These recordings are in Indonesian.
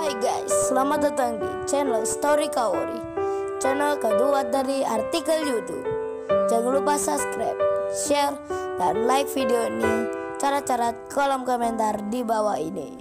Hai guys, selamat datang di channel Story Kaori, channel kedua dari artikel YouTube. Jangan lupa subscribe, share, dan like video ini. Cara-cara kolom komentar di bawah ini.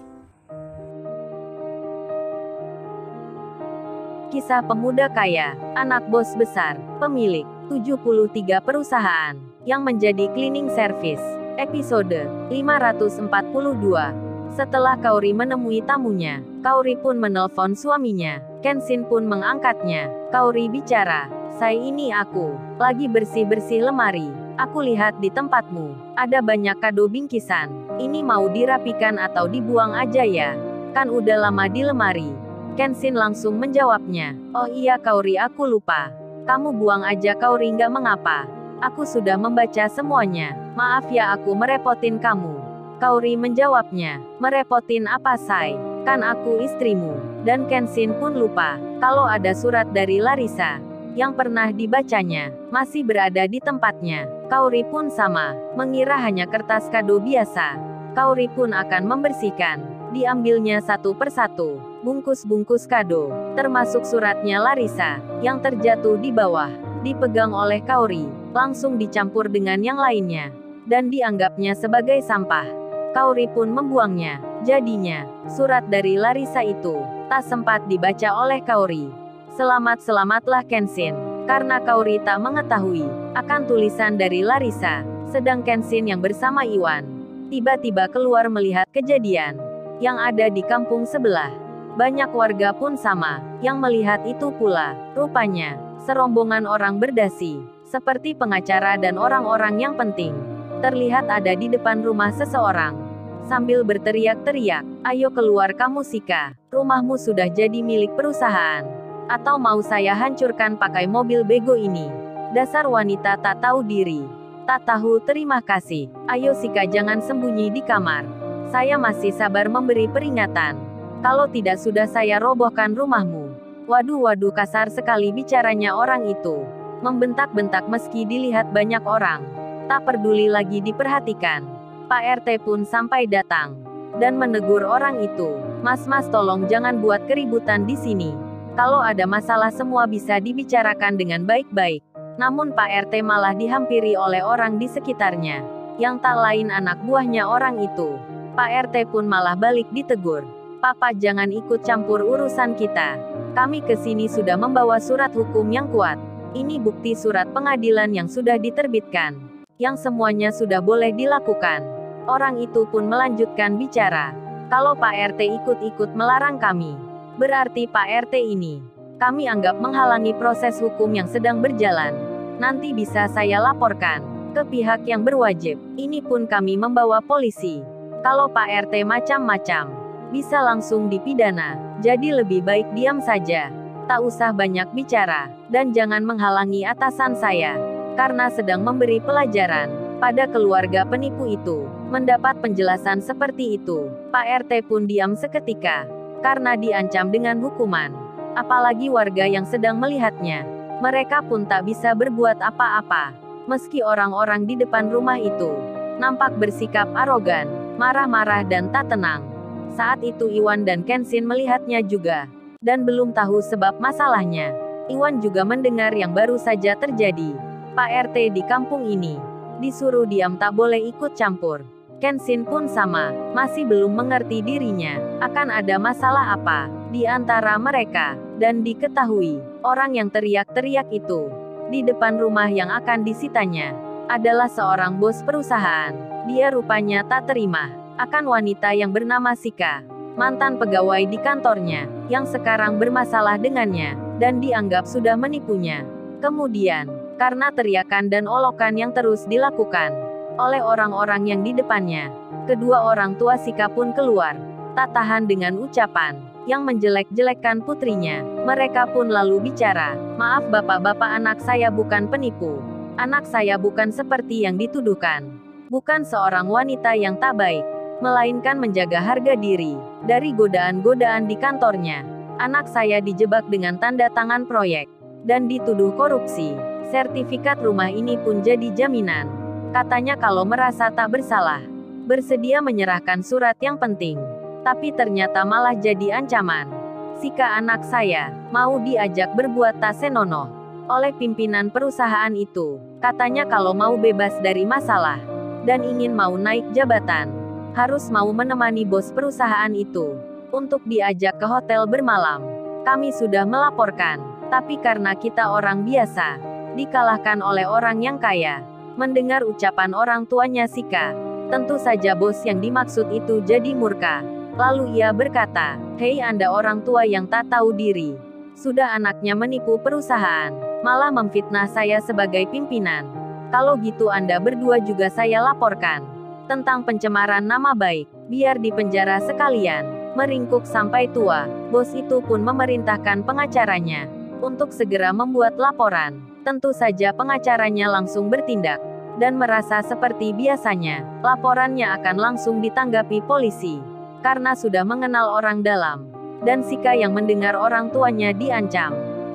Kisah pemuda kaya, anak bos besar, pemilik 73 perusahaan, yang menjadi cleaning service. Episode 542. Setelah Kaori menemui tamunya, Kaori pun menelpon suaminya. Kenshin pun mengangkatnya. Kaori bicara, "Say, ini aku lagi bersih-bersih lemari. Aku lihat di tempatmu ada banyak kado bingkisan. Ini mau dirapikan atau dibuang aja ya? Kan udah lama di lemari." Kenshin langsung menjawabnya, "Oh iya Kaori, aku lupa. Kamu buang aja Kaori, nggak mengapa. Aku sudah membaca semuanya. Maaf ya aku merepotin kamu." Kaori menjawabnya, "Merepotin apa Say? Kan aku istrimu." Dan Kenshin pun lupa kalau ada surat dari Larissa yang pernah dibacanya masih berada di tempatnya. Kaori pun sama, mengira hanya kertas kado biasa. Kaori pun akan membersihkan. Diambilnya satu persatu bungkus-bungkus kado, termasuk suratnya Larissa yang terjatuh di bawah. Dipegang oleh Kaori, langsung dicampur dengan yang lainnya, dan dianggapnya sebagai sampah. Kaori pun membuangnya. Jadinya, surat dari Larissa itu tak sempat dibaca oleh Kaori. Selamat-selamatlah Kenshin, karena Kaori tak mengetahui akan tulisan dari Larissa. Sedang Kenshin yang bersama Iwan tiba-tiba keluar melihat kejadian yang ada di kampung sebelah. Banyak warga pun sama yang melihat itu pula. Rupanya, serombongan orang berdasi, seperti pengacara dan orang-orang yang penting, terlihat ada di depan rumah seseorang. Sambil berteriak-teriak, "Ayo keluar kamu Shika, rumahmu sudah jadi milik perusahaan. Atau mau saya hancurkan pakai mobil bego ini. Dasar wanita tak tahu diri. Tak tahu terima kasih. Ayo Shika, jangan sembunyi di kamar. Saya masih sabar memberi peringatan. Kalau tidak sudah saya robohkan rumahmu." Waduh, kasar sekali bicaranya orang itu. Membentak-bentak meski dilihat banyak orang. Tak peduli lagi diperhatikan. Pak RT pun sampai datang dan menegur orang itu. Mas, tolong jangan buat keributan di sini. Kalau ada masalah semua bisa dibicarakan dengan baik-baik." Namun Pak RT malah dihampiri oleh orang di sekitarnya, yang tak lain anak buahnya orang itu. Pak RT pun malah balik ditegur. "Papa, jangan ikut campur urusan kita. Kami kesini sudah membawa surat hukum yang kuat. Ini bukti surat pengadilan yang sudah diterbitkan, yang semuanya sudah boleh dilakukan." Orang itu pun melanjutkan bicara, "Kalau Pak RT ikut-ikut melarang kami, berarti Pak RT ini kami anggap menghalangi proses hukum yang sedang berjalan. Nanti bisa saya laporkan ke pihak yang berwajib. Ini pun kami membawa polisi. Kalau Pak RT macam-macam, bisa langsung dipidana. Jadi lebih baik diam saja. Tak usah banyak bicara, dan jangan menghalangi atasan saya, karena sedang memberi pelajaran pada keluarga penipu itu." Mendapat penjelasan seperti itu, Pak RT pun diam seketika, karena diancam dengan hukuman. Apalagi warga yang sedang melihatnya. Mereka pun tak bisa berbuat apa-apa. Meski orang-orang di depan rumah itu nampak bersikap arogan, marah-marah dan tak tenang. Saat itu Iwan dan Kenshin melihatnya juga, dan belum tahu sebab masalahnya. Iwan juga mendengar yang baru saja terjadi. Pak RT di kampung ini disuruh diam, tak boleh ikut campur. Kenshin pun sama, masih belum mengerti dirinya akan ada masalah apa di antara mereka. Dan diketahui, orang yang teriak-teriak itu di depan rumah yang akan disitanya adalah seorang bos perusahaan. Dia rupanya tak terima akan wanita yang bernama Shika, mantan pegawai di kantornya, yang sekarang bermasalah dengannya, dan dianggap sudah menipunya. Kemudian, karena teriakan dan olokan yang terus dilakukan oleh orang-orang yang di depannya, kedua orang tua Shika pun keluar, tak tahan dengan ucapan yang menjelek-jelekkan putrinya. Mereka pun lalu bicara, "Maaf bapak-bapak, anak saya bukan penipu. Anak saya bukan seperti yang dituduhkan. Bukan seorang wanita yang tak baik, melainkan menjaga harga diri dari godaan-godaan di kantornya. Anak saya dijebak dengan tanda tangan proyek dan dituduh korupsi. Sertifikat rumah ini pun jadi jaminan. Katanya kalau merasa tak bersalah, bersedia menyerahkan surat yang penting. Tapi ternyata malah jadi ancaman. Sika anak saya, mau diajak berbuat tak senonoh oleh pimpinan perusahaan itu. Katanya kalau mau bebas dari masalah dan ingin mau naik jabatan, harus mau menemani bos perusahaan itu untuk diajak ke hotel bermalam. Kami sudah melaporkan, tapi karena kita orang biasa, dikalahkan oleh orang yang kaya. Mendengar ucapan orang tuanya Sika, tentu saja bos yang dimaksud itu jadi murka. Lalu ia berkata, "Hei Anda orang tua yang tak tahu diri. Sudah anaknya menipu perusahaan, malah memfitnah saya sebagai pimpinan. Kalau gitu Anda berdua juga saya laporkan. Tentang pencemaran nama baik, biar dipenjara sekalian." Meringkuk sampai tua, bos itu pun memerintahkan pengacaranya untuk segera membuat laporan. Tentu saja pengacaranya langsung bertindak, dan merasa seperti biasanya, laporannya akan langsung ditanggapi polisi. Karena sudah mengenal orang dalam, dan Sika yang mendengar orang tuanya diancam.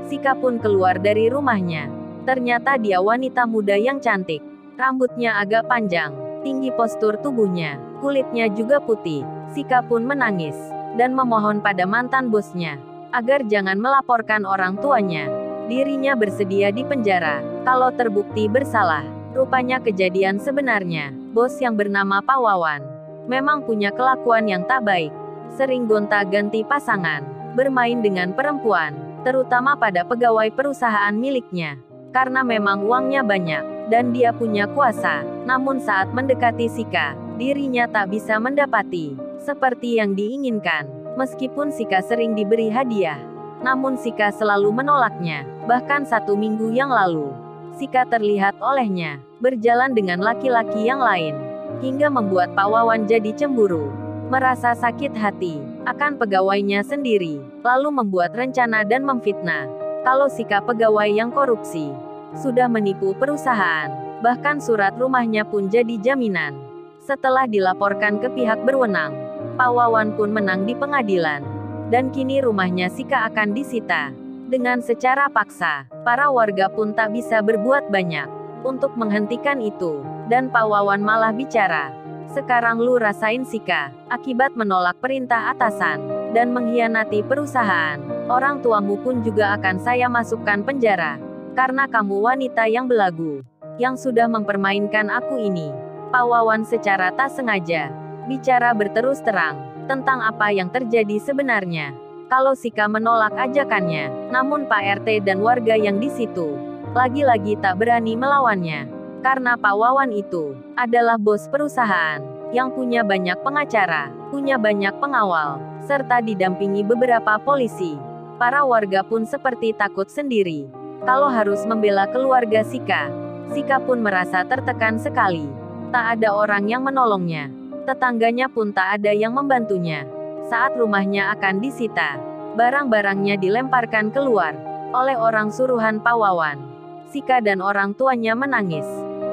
Sika pun keluar dari rumahnya. Ternyata dia wanita muda yang cantik. Rambutnya agak panjang, tinggi postur tubuhnya, kulitnya juga putih. Sika pun menangis, dan memohon pada mantan bosnya, agar jangan melaporkan orang tuanya. Dirinya bersedia dipenjara, kalau terbukti bersalah. Rupanya kejadian sebenarnya, bos yang bernama Pak Wawan, memang punya kelakuan yang tak baik. Sering gonta-ganti pasangan, bermain dengan perempuan, terutama pada pegawai perusahaan miliknya. Karena memang uangnya banyak, dan dia punya kuasa. Namun saat mendekati Sika, dirinya tak bisa mendapati seperti yang diinginkan. Meskipun Sika sering diberi hadiah, namun Sika selalu menolaknya. Bahkan 1 minggu yang lalu, Sika terlihat olehnya berjalan dengan laki-laki yang lain, hingga membuat Pak Wawan jadi cemburu. Merasa sakit hati akan pegawainya sendiri, lalu membuat rencana dan memfitnah kalau Sika pegawai yang korupsi, sudah menipu perusahaan, bahkan surat rumahnya pun jadi jaminan. Setelah dilaporkan ke pihak berwenang, Pak Wawan pun menang di pengadilan, dan kini rumahnya Sika akan disita. Dengan secara paksa, para warga pun tak bisa berbuat banyak untuk menghentikan itu, dan Pak Wawan malah bicara, "Sekarang lu rasain Sika, akibat menolak perintah atasan, dan mengkhianati perusahaan. Orang tuamu pun juga akan saya masukkan penjara, karena kamu wanita yang belagu, yang sudah mempermainkan aku ini." Pak Wawan secara tak sengaja bicara berterus terang tentang apa yang terjadi sebenarnya. Kalau Sika menolak ajakannya, namun Pak RT dan warga yang di situ lagi-lagi tak berani melawannya. Karena Pak Wawan itu adalah bos perusahaan yang punya banyak pengacara, punya banyak pengawal, serta didampingi beberapa polisi. Para warga pun seperti takut sendiri kalau harus membela keluarga Sika. Sika pun merasa tertekan sekali. Tak ada orang yang menolongnya. Tetangganya pun tak ada yang membantunya. Saat rumahnya akan disita, barang-barangnya dilemparkan keluar oleh orang suruhan Pak Wawan. Sika dan orang tuanya menangis.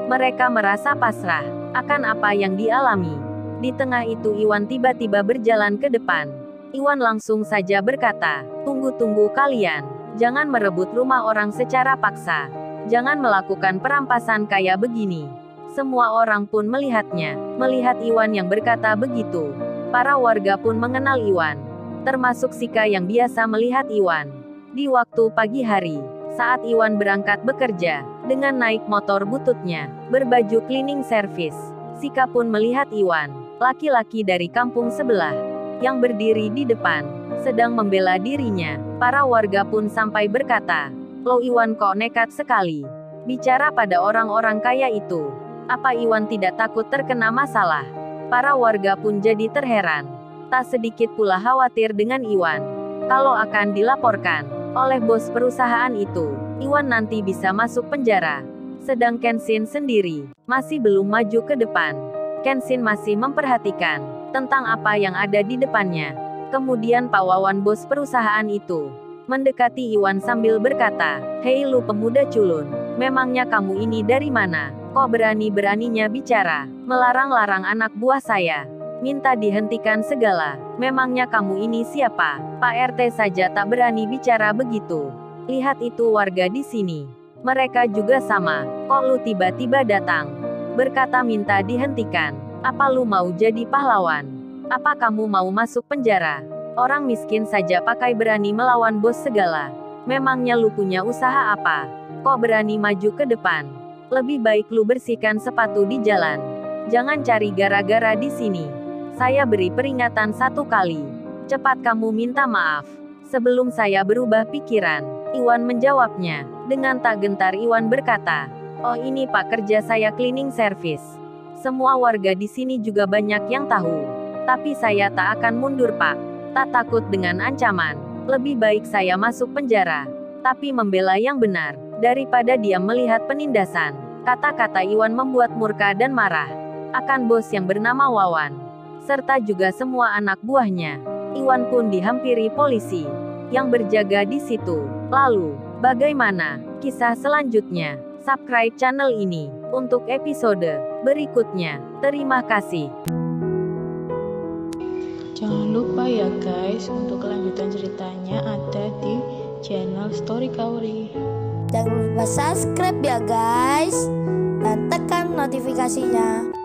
Mereka merasa pasrah akan apa yang dialami. Di tengah itu Iwan tiba-tiba berjalan ke depan. Iwan langsung saja berkata, "Tunggu-tunggu kalian. Jangan merebut rumah orang secara paksa. Jangan melakukan perampasan kayak begini." Semua orang pun melihatnya. Melihat Iwan yang berkata begitu, para warga pun mengenal Iwan, termasuk Sika yang biasa melihat Iwan di waktu pagi hari, saat Iwan berangkat bekerja dengan naik motor bututnya berbaju cleaning service. Sika pun melihat Iwan, laki-laki dari kampung sebelah, yang berdiri di depan, sedang membela dirinya. Para warga pun sampai berkata, "Lo Iwan kok nekat sekali bicara pada orang-orang kaya itu. Apa Iwan tidak takut terkena masalah?" Para warga pun jadi terheran. Tak sedikit pula khawatir dengan Iwan. Kalau akan dilaporkan oleh bos perusahaan itu, Iwan nanti bisa masuk penjara. Sedang Kenshin sendiri masih belum maju ke depan. Kenshin masih memperhatikan tentang apa yang ada di depannya. Kemudian Pak Wawan bos perusahaan itu mendekati Iwan sambil berkata, "Hei lu pemuda culun, memangnya kamu ini dari mana? Kok berani-beraninya bicara, melarang-larang anak buah saya? Minta dihentikan segala. Memangnya kamu ini siapa? Pak RT saja tak berani bicara begitu. Lihat itu warga di sini. Mereka juga sama. Kok lu tiba-tiba datang? Berkata minta dihentikan. Apa lu mau jadi pahlawan?" Apa kamu mau masuk penjara? Orang miskin saja pakai berani melawan bos segala. Memangnya lu punya usaha apa? Kok berani maju ke depan? Lebih baik lu bersihkan sepatu di jalan. Jangan cari gara-gara di sini. Saya beri peringatan 1 kali. Cepat kamu minta maaf. Sebelum saya berubah pikiran. Iwan menjawabnya. Dengan tak gentar Iwan berkata, "Oh ini Pak, kerja saya cleaning service. Semua warga di sini juga banyak yang tahu. Tapi saya tak akan mundur Pak. Tak takut dengan ancaman. Lebih baik saya masuk penjara. Tapi membela yang benar, daripada diam melihat penindasan." Kata-kata Iwan membuat murka dan marah akan bos yang bernama Wawan, serta juga semua anak buahnya. Iwan pun dihampiri polisi yang berjaga di situ. Lalu, bagaimana kisah selanjutnya? Subscribe channel ini untuk episode berikutnya. Terima kasih. Jangan lupa ya guys, untuk kelanjutan ceritanya ada di channel Story Kaori. Jangan lupa subscribe ya guys, dan tekan notifikasinya.